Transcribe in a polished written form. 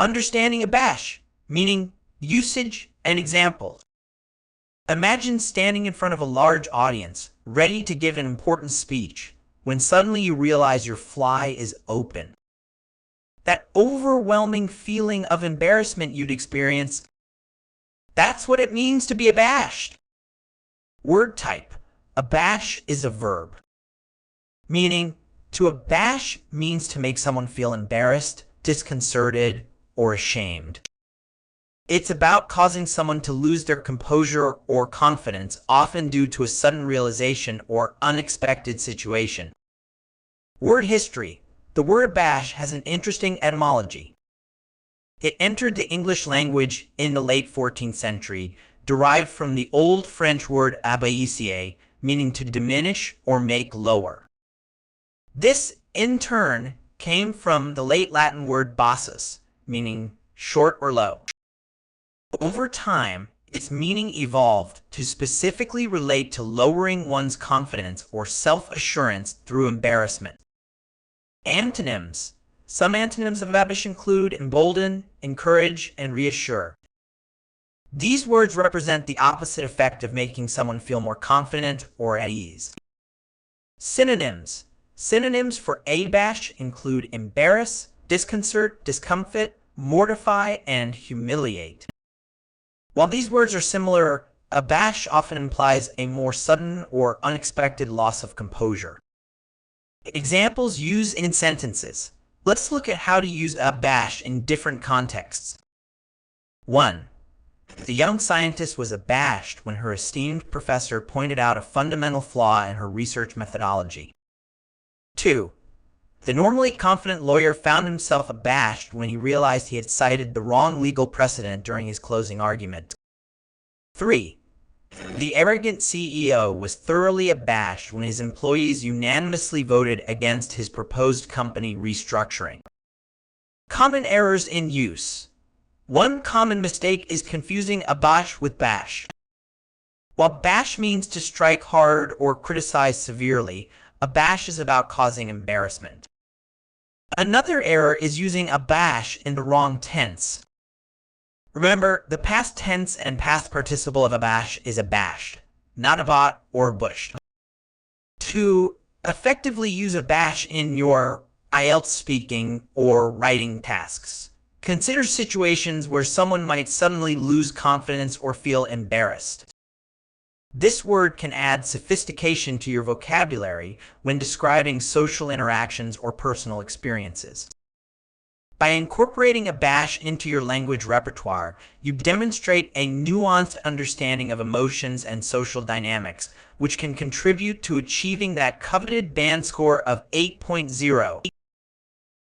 Understanding Abash, meaning usage and example. Imagine standing in front of a large audience, ready to give an important speech, when suddenly you realize your fly is open. That overwhelming feeling of embarrassment you'd experience, that's what it means to be abashed. Word type. Abash is a verb. Meaning, to abash means to make someone feel embarrassed, disconcerted, or ashamed. It's about causing someone to lose their composure or confidence, often due to a sudden realization or unexpected situation. Word history. The word abash has an interesting etymology. It entered the English language in the late 14th century, derived from the Old French word abaisser, meaning to diminish or make lower. This, in turn, came from the late Latin word bassus, meaning short or low. Over time, its meaning evolved to specifically relate to lowering one's confidence or self-assurance through embarrassment. Antonyms. Some antonyms of Abash include embolden, encourage, and reassure. These words represent the opposite effect of making someone feel more confident or at ease. Synonyms. Synonyms for abash include embarrass, disconcert, discomfit, mortify, and humiliate. While these words are similar, abash often implies a more sudden or unexpected loss of composure. Examples used in sentences. Let's look at how to use abash in different contexts. 1. The young scientist was abashed when her esteemed professor pointed out a fundamental flaw in her research methodology. 2. The normally confident lawyer found himself abashed when he realized he had cited the wrong legal precedent during his closing argument. 3. The arrogant CEO was thoroughly abashed when his employees unanimously voted against his proposed company restructuring. Common errors in use. One common mistake is confusing abash with bash. While bash means to strike hard or criticize severely, abash is about causing embarrassment. Another error is using abash in the wrong tense. Remember, the past tense and past participle of abash is abashed, not abought or bushed. To effectively use abash in your IELTS speaking or writing tasks, consider situations where someone might suddenly lose confidence or feel embarrassed. This word can add sophistication to your vocabulary when describing social interactions or personal experiences. By incorporating abash into your language repertoire, you demonstrate a nuanced understanding of emotions and social dynamics, which can contribute to achieving that coveted band score of 8.0.